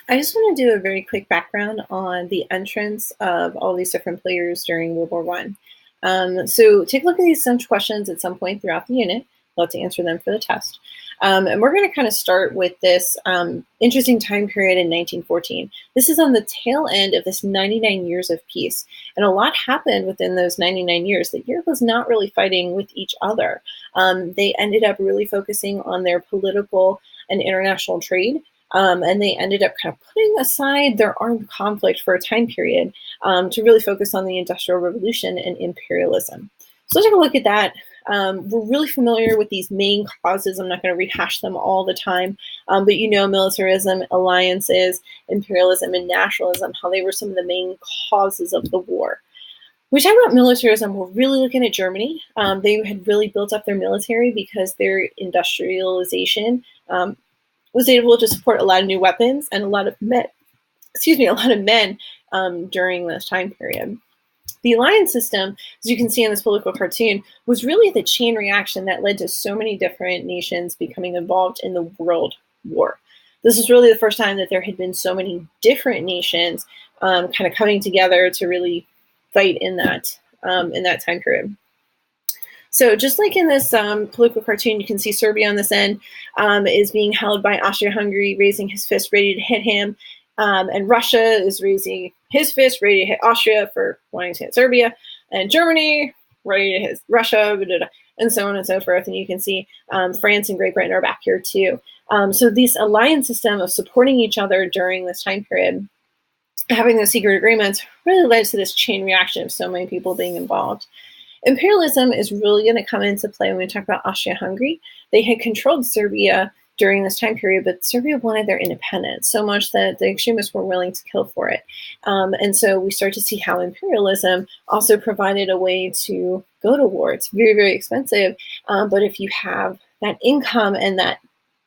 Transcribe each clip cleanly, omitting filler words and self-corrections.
I just want to do a very quick background on the entrance of all these different players during World War One. So take a look at these essential questions at some point throughout the unit. I'll have to answer them for the test. And we're going to kind of start with this interesting time period in 1914. This is on the tail end of this 99 years of peace. And a lot happened within those 99 years. The Europe was not really fighting with each other. They ended up really focusing on their political and international trade. And they ended up kind of putting aside their armed conflict for a time period to really focus on the Industrial Revolution and imperialism. So let's take a look at that. We're really familiar with these main causes. I'm not going to rehash them all the time, but you know, militarism, alliances, imperialism, and nationalism, how they were some of the main causes of the war. We talk about militarism, we're really looking at Germany. They had really built up their military because their industrialization was able to support a lot of new weapons and a lot of men during this time period. The alliance system, as you can see in this political cartoon, was really the chain reaction that led to so many different nations becoming involved in the World War. This was really the first time that there had been so many different nations kind of coming together to really fight in that time period. So just like in this political cartoon, you can see Serbia on this end is being held by Austria-Hungary, raising his fist ready to hit him. And Russia is raising his fist ready to hit Austria for wanting to hit Serbia. And Germany ready to hit Russia, and so on and so forth. And you can see France and Great Britain are back here too. So this alliance system of supporting each other during this time period, having those secret agreements, really led to this chain reaction of so many people being involved. Imperialism is really going to come into play when we talk about Austria-Hungary. They had controlled Serbia during this time period, but Serbia wanted their independence so much that the extremists were willing to kill for it. And so we start to see how imperialism also provided a way to go to war. It's very, very expensive, but if you have that income and that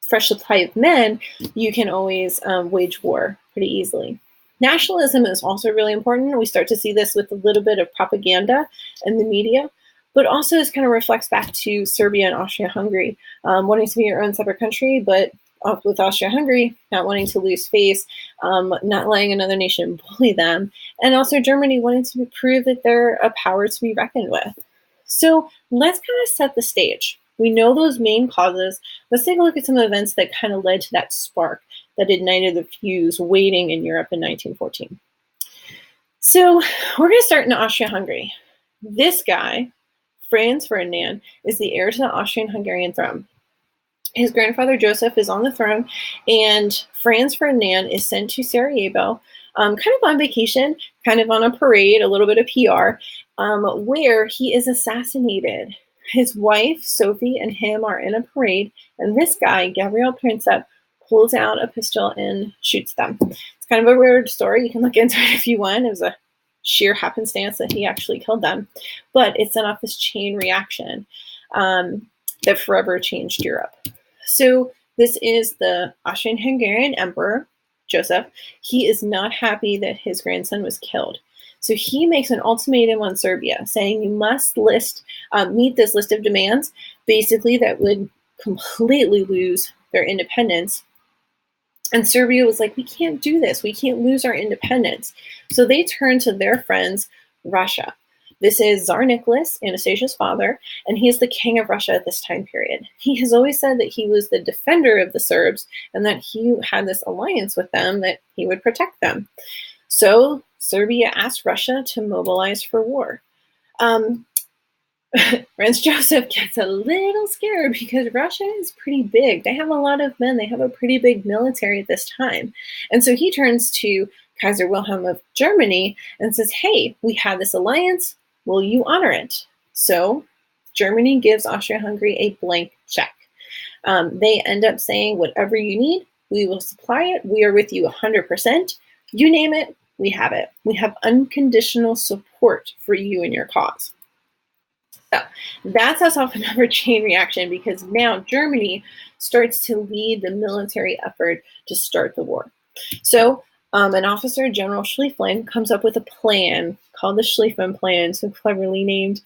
fresh supply of men, you can always wage war pretty easily. Nationalism is also really important. We start to see this with a little bit of propaganda in the media, but also this kind of reflects back to Serbia and Austria-Hungary, wanting to be your own separate country, but with Austria-Hungary, not wanting to lose face, not letting another nation bully them, and also Germany wanting to prove that they're a power to be reckoned with. So let's kind of set the stage. We know those main causes. Let's take a look at some of the events that kind of led to that spark that ignited the fuse waiting in Europe in 1914. So we're going to start in Austria-Hungary. This guy, Franz Ferdinand, is the heir to the Austrian-Hungarian throne. His grandfather Joseph is on the throne, and Franz Ferdinand is sent to Sarajevo, kind of on vacation, kind of on a parade, a little bit of PR, where he is assassinated. His wife, Sophie, and him are in a parade, and this guy, Gabriel Princip, pulls out a pistol and shoots them. It's kind of a weird story. You can look into it if you want. It was a sheer happenstance that he actually killed them. But it set off this chain reaction that forever changed Europe. So this is the Austrian-Hungarian Emperor, Joseph. He is not happy that his grandson was killed. So he makes an ultimatum on Serbia saying you must meet this list of demands, basically that would completely lose their independence. And Serbia was like, we can't do this. We can't lose our independence. So they turn to their friends, Russia. This is Tsar Nicholas, Anastasia's father, and he is the king of Russia at this time period. He has always said that he was the defender of the Serbs and that he had this alliance with them, that he would protect them. So Serbia asked Russia to mobilize for war. Franz Joseph gets a little scared because Russia is pretty big. They have a lot of men. They have a pretty big military at this time. And so he turns to Kaiser Wilhelm of Germany and says, hey, we have this alliance. Will you honor it? So Germany gives Austria-Hungary a blank check. They end up saying, whatever you need, we will supply it. We are with you 100%. You name it, we have it. We have unconditional support for you and your cause. So that sets off another chain reaction because now Germany starts to lead the military effort to start the war. So an officer, General Schlieffen, comes up with a plan called the Schlieffen Plan, so cleverly named.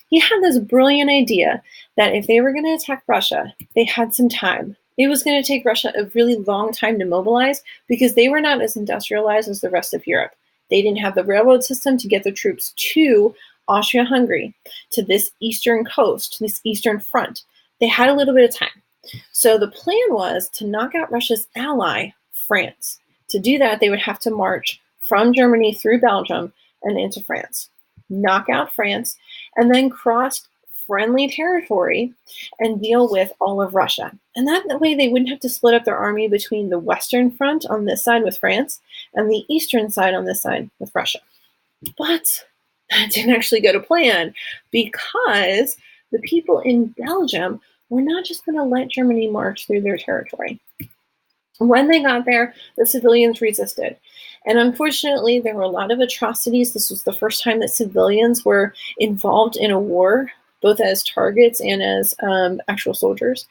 He had this brilliant idea that if they were going to attack Russia, they had some time. It was going to take Russia a really long time to mobilize because they were not as industrialized as the rest of Europe. They didn't have the railroad system to get the troops to Austria-Hungary, to this eastern coast, this eastern front. They had a little bit of time. So the plan was to knock out Russia's ally, France. To do that, they would have to march from Germany through Belgium and into France, knock out France, and then cross friendly territory and deal with all of Russia. And that way they wouldn't have to split up their army between the Western front on this side with France and the Eastern side on this side with Russia. But that didn't actually go to plan because the people in Belgium were not just going to let Germany march through their territory. When they got there, the civilians resisted. And unfortunately, there were a lot of atrocities. This was the first time that civilians were involved in a war, both as targets and as actual soldiers.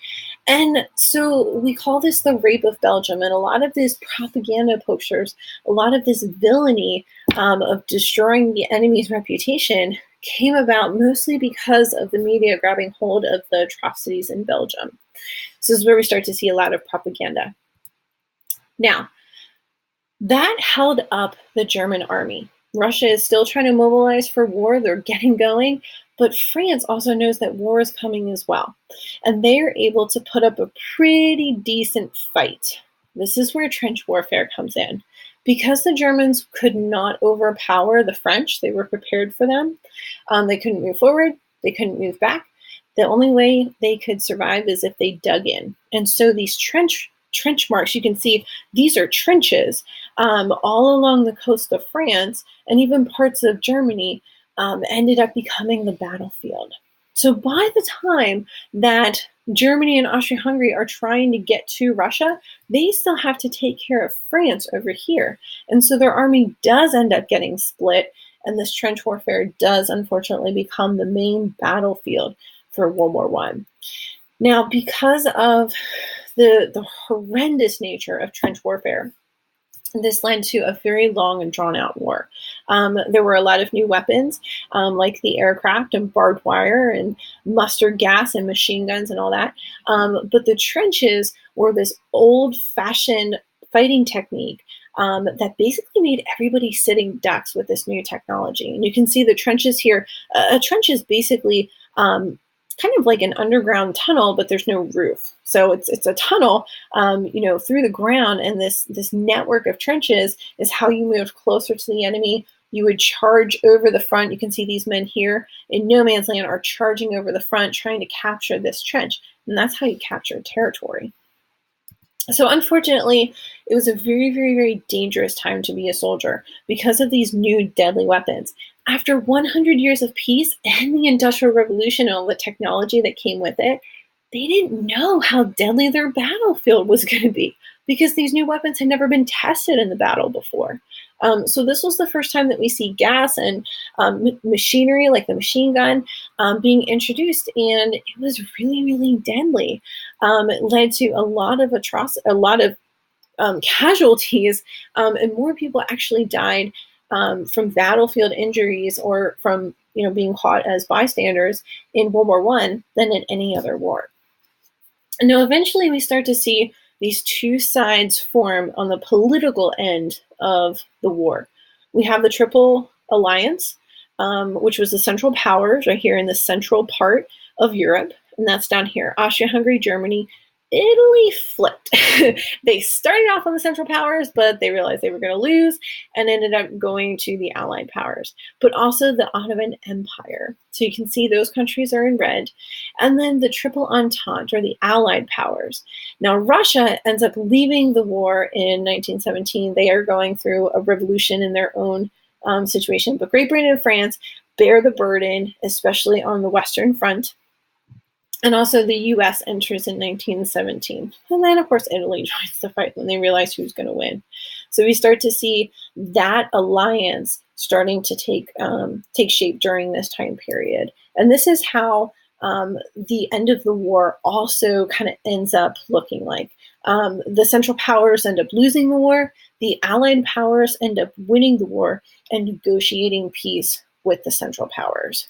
And so we call this the Rape of Belgium. And a lot of these propaganda posters, a lot of this villainy of destroying the enemy's reputation came about mostly because of the media grabbing hold of the atrocities in Belgium. So this is where we start to see a lot of propaganda. Now, that held up the German army. Russia is still trying to mobilize for war. They're getting going. But France also knows that war is coming as well. And they are able to put up a pretty decent fight. This is where trench warfare comes in. Because the Germans could not overpower the French, they were prepared for them. They couldn't move forward. They couldn't move back. The only way they could survive is if they dug in. And so these trench marks, you can see these are trenches all along the coast of France and even parts of Germany ended up becoming the battlefield. So by the time that Germany and Austria-Hungary are trying to get to Russia, they still have to take care of France over here. And so their army does end up getting split, and this trench warfare does unfortunately become the main battlefield for World War I. Now, because of the horrendous nature of trench warfare, this led to a very long and drawn-out war. There were a lot of new weapons, like the aircraft and barbed wire and mustard gas and machine guns and all that. But the trenches were this old-fashioned fighting technique that basically made everybody sitting ducks with this new technology. And you can see the trenches here. A trench is basically kind of like an underground tunnel, but there's no roof. So it's a tunnel, through the ground, and this network of trenches is how you moved closer to the enemy. You would charge over the front. You can see these men here in no man's land are charging over the front, trying to capture this trench, and that's how you capture territory. So unfortunately, it was a very, very, very dangerous time to be a soldier because of these new deadly weapons. After 100 years of peace and the Industrial Revolution and all the technology that came with it, they didn't know how deadly their battlefield was going to be because these new weapons had never been tested in the battle before. So this was the first time that we see gas and machinery like the machine gun being introduced, and it was really, really deadly. It led to a lot of casualties, and more people actually died from battlefield injuries or from being caught as bystanders in World War I than in any other war. And now eventually we start to see these two sides form on the political end of the war. We have the Triple Alliance, which was the Central Powers right here in the central part of Europe, and that's down here. Austria-Hungary, Germany, Italy flipped. They started off on the Central Powers, but they realized they were going to lose and ended up going to the Allied powers, but also the Ottoman Empire. So you can see those countries are in red. And then the Triple Entente, or the Allied powers. Now, Russia ends up leaving the war in 1917. They are going through a revolution in their own situation, but Great Britain and France bear the burden, especially on the Western Front. And also the U.S. enters in 1917. And then, of course, Italy joins the fight when they realize who's going to win. So we start to see that alliance starting to take shape during this time period. And this is how the end of the war also kind of ends up looking like. The Central Powers end up losing the war. The Allied powers end up winning the war and negotiating peace with the Central Powers.